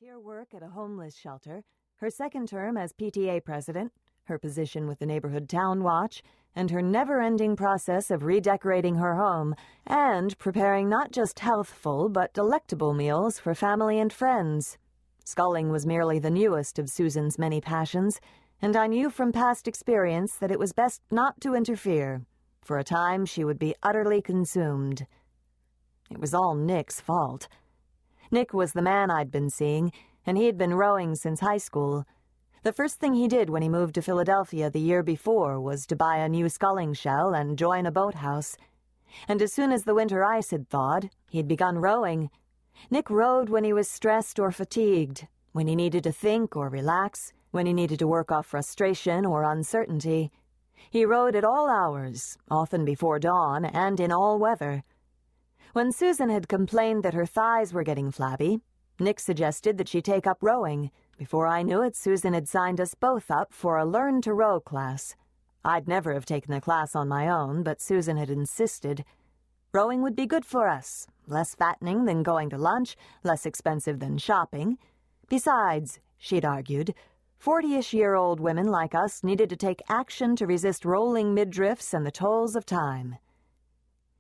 volunteer work at a homeless shelter, her second term as PTA president, her position with the neighborhood town watch, and her never-ending process of redecorating her home and preparing not just healthful but delectable meals for family and friends. Sculling was merely the newest of Susan's many passions, and I knew from past experience that it was best not to interfere. For a time, she would be utterly consumed. It was all Nick's fault. Nick was the man I'd been seeing, and he had been rowing since high school. The first thing he did when he moved to Philadelphia the year before was to buy a new sculling shell and join a boathouse. And as soon as the winter ice had thawed, he'd begun rowing. Nick rowed when he was stressed or fatigued, when he needed to think or relax, when he needed to work off frustration or uncertainty. He rowed at all hours, often before dawn, and in all weather. When Susan had complained that her thighs were getting flabby, Nick suggested that she take up rowing. Before I knew it, Susan had signed us both up for a learn-to-row class. I'd never have taken the class on my own, but Susan had insisted. Rowing would be good for us, less fattening than going to lunch, less expensive than shopping. Besides, she'd argued, 40-ish-year-old women like us needed to take action to resist rolling midriffs and the tolls of time.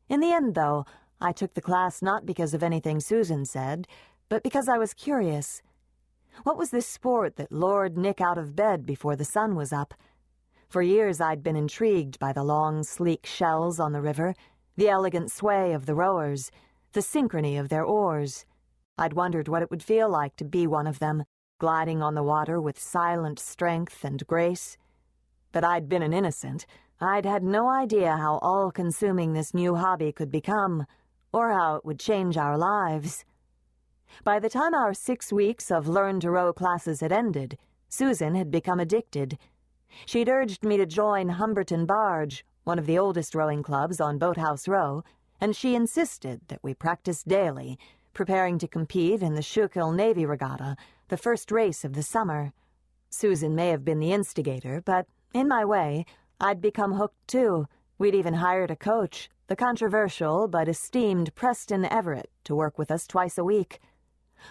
In the end, though, I took the class not because of anything Susan said, but because I was curious. What was this sport that lured Nick out of bed before the sun was up? For years I'd been intrigued by the long, sleek shells on the river, the elegant sway of the rowers, the synchrony of their oars. I'd wondered what it would feel like to be one of them, gliding on the water with silent strength and grace. But I'd been an innocent. I'd had no idea how all-consuming this new hobby could become, or how it would change our lives. By the time our 6 weeks of learn-to-row classes had ended, Susan had become addicted. She'd urged me to join Humberton Barge, one of the oldest rowing clubs on Boathouse Row, and she insisted that we practice daily, preparing to compete in the Schuylkill Navy regatta, the first race of the summer. Susan may have been the instigator, but, in my way, I'd become hooked too. We'd even hired a coach, the controversial but esteemed Preston Everett, to work with us twice a week.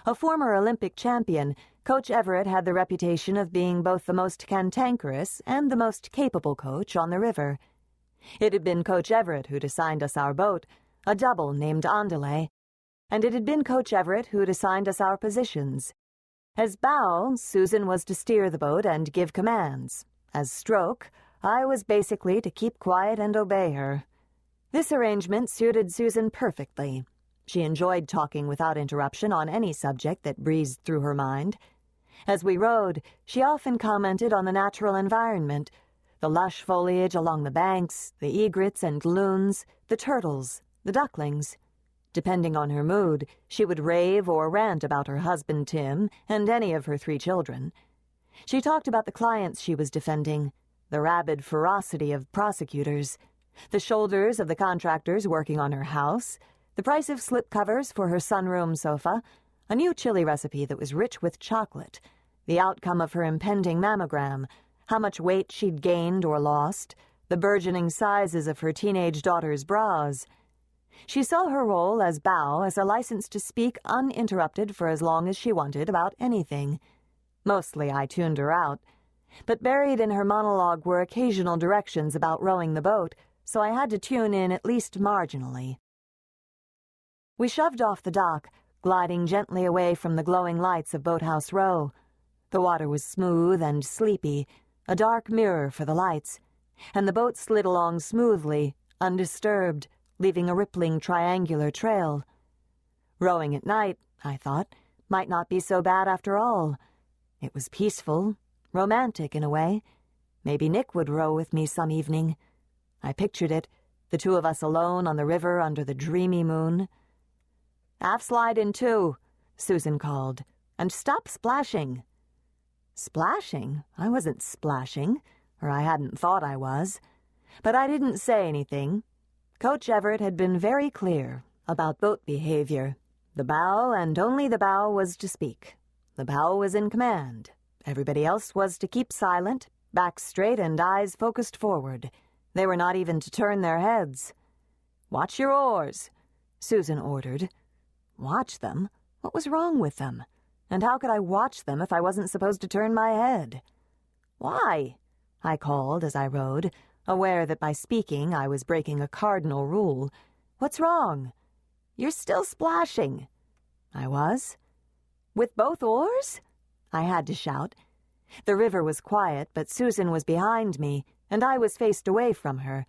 A former Olympic champion, Coach Everett had the reputation of being both the most cantankerous and the most capable coach on the river. It had been Coach Everett who'd assigned us our boat, a double named Andale, and it had been Coach Everett who'd assigned us our positions. As bow, Susan was to steer the boat and give commands. As stroke, I was basically to keep quiet and obey her. This arrangement suited Susan perfectly. She enjoyed talking without interruption on any subject that breezed through her mind. As we rowed, she often commented on the natural environment, the lush foliage along the banks, the egrets and loons, the turtles, the ducklings. Depending on her mood, she would rave or rant about her husband Tim and any of her 3 children. She talked about the clients she was defending, the rabid ferocity of prosecutors, the shoulders of the contractors working on her house, the price of slipcovers for her sunroom sofa, a new chili recipe that was rich with chocolate, the outcome of her impending mammogram, how much weight she'd gained or lost, the burgeoning sizes of her teenage daughter's bras. She saw her role as bow as a license to speak uninterrupted for as long as she wanted about anything. Mostly I tuned her out, but buried in her monologue were occasional directions about rowing the boat, so I had to tune in at least marginally. We shoved off the dock, gliding gently away from the glowing lights of Boathouse Row. The water was smooth and sleepy, a dark mirror for the lights, and the boat slid along smoothly, undisturbed, leaving a rippling triangular trail. Rowing at night, I thought, might not be so bad after all. It was peaceful, romantic in a way. Maybe Nick would row with me some evening. I pictured it, the 2 of us alone on the river under the dreamy moon. "Half slide in 2, Susan called, "and stop splashing." Splashing? I wasn't splashing, or I hadn't thought I was. But I didn't say anything. Coach Everett had been very clear about boat behavior. The bow and only the bow was to speak. The bow was in command. Everybody else was to keep silent, back straight and eyes focused forward. They were not even to turn their heads. "Watch your oars," Susan ordered. Watch them? What was wrong with them? And how could I watch them if I wasn't supposed to turn my head? "Why?" I called as I rowed, aware that by speaking I was breaking a cardinal rule. "What's wrong?" "You're still splashing." I was? "With both oars?" I had to shout. The river was quiet, but Susan was behind me, and I was faced away from her.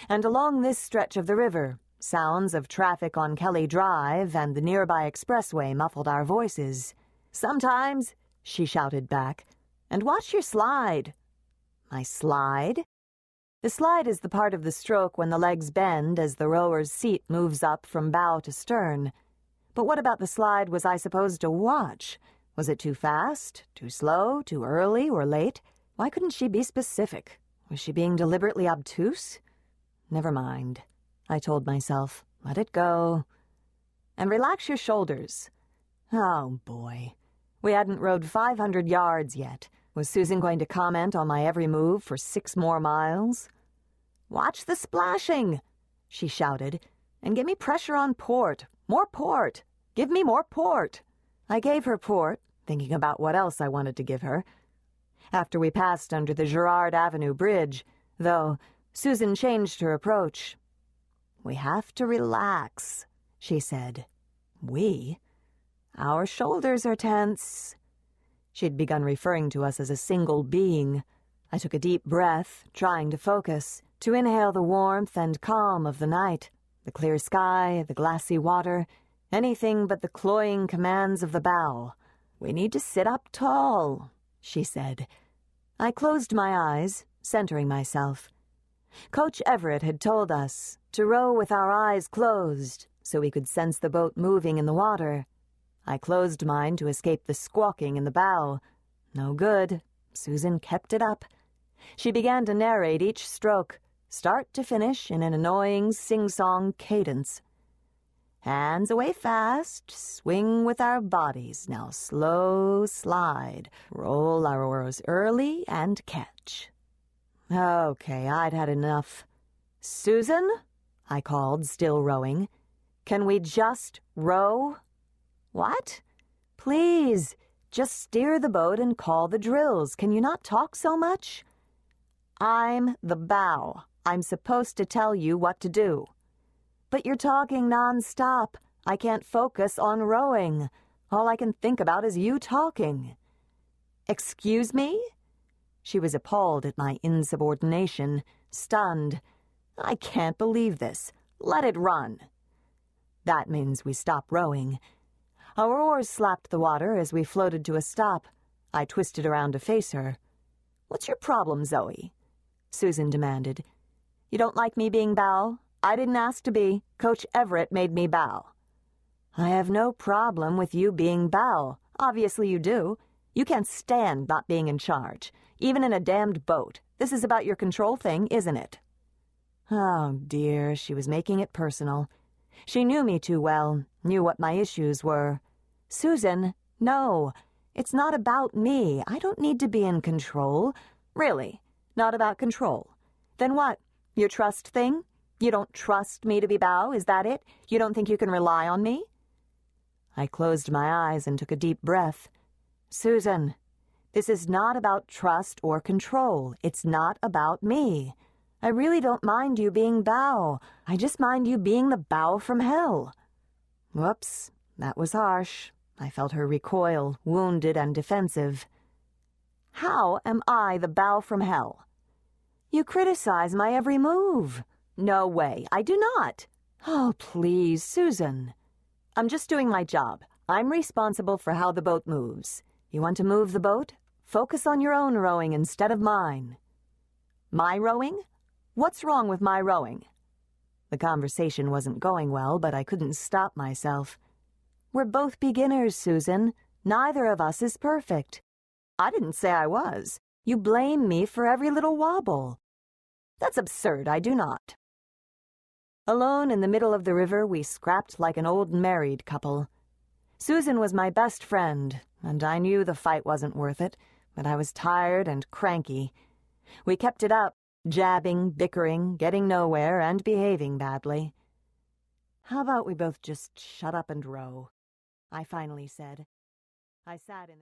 And along this stretch of the river, sounds of traffic on Kelly Drive and the nearby expressway muffled our voices. "Sometimes," she shouted back. "And watch your slide." My slide? The slide is the part of the stroke when the legs bend as the rower's seat moves up from bow to stern. But what about the slide was I supposed to watch? Was it too fast, too slow, too early, or late? Why couldn't she be specific? Was she being deliberately obtuse? Never mind, I told myself. Let it go. "And relax your shoulders." Oh, boy. We hadn't rowed 500 yards yet. Was Susan going to comment on my every move for 6 more miles? "Watch the splashing," she shouted, "and give me pressure on port. More port. Give me more port." I gave her port, thinking about what else I wanted to give her. After we passed under the Girard Avenue Bridge, though, Susan changed her approach. "We have to relax," she said. "We?" "Our shoulders are tense." She'd begun referring to us as a single being. I took a deep breath, trying to focus, to inhale the warmth and calm of the night, the clear sky, the glassy water, anything but the cloying commands of the bow. "We need to sit up tall," she said. I closed my eyes, centering myself. Coach Everett had told us to row with our eyes closed so we could sense the boat moving in the water. I closed mine to escape the squawking in the bow. No good. Susan kept it up. She began to narrate each stroke, start to finish in an annoying sing-song cadence. "Hands away fast, swing with our bodies, now slow slide, roll our oars early and catch." Okay, I'd had enough. "Susan," I called, still rowing, "can we just row?" "What?" "Please, just steer the boat and call the drills. Can you not talk so much?" "I'm the bow. I'm supposed to tell you what to do." "But you're talking non-stop. I can't focus on rowing. All I can think about is you talking." "Excuse me?" She was appalled at my insubordination, stunned. "I can't believe this. Let it run." That means we stop rowing. Our oars slapped the water as we floated to a stop. I twisted around to face her. "What's your problem, Zoe?" Susan demanded. "You don't like me being bow? I didn't ask to be. Coach Everett made me bow." "I have no problem with you being bow. Obviously you do. You can't stand not being in charge, even in a damned boat. This is about your control thing, isn't it?" Oh, dear, she was making it personal. She knew me too well, knew what my issues were. "Susan, no. It's not about me. I don't need to be in control." "Really? Not about control? Then what? Your trust thing? You don't trust me to be bow, is that it? You don't think you can rely on me?" I closed my eyes and took a deep breath. "Susan, this is not about trust or control. It's not about me. I really don't mind you being bow. I just mind you being the bow from hell." Whoops, that was harsh. I felt her recoil, wounded and defensive. "How am I the bow from hell?" "You criticize my every move." "No way, I do not." "Oh, please, Susan." "I'm just doing my job. I'm responsible for how the boat moves. You want to move the boat? Focus on your own rowing instead of mine." "My rowing? What's wrong with my rowing?" The conversation wasn't going well, but I couldn't stop myself. "We're both beginners, Susan. Neither of us is perfect." "I didn't say I was." "You blame me for every little wobble." "That's absurd. I do not." Alone in the middle of the river, we scrapped like an old married couple. Susan was my best friend, and I knew the fight wasn't worth it, but I was tired and cranky. We kept it up, jabbing, bickering, getting nowhere, and behaving badly. "How about we both just shut up and row?" I finally said. I sat in the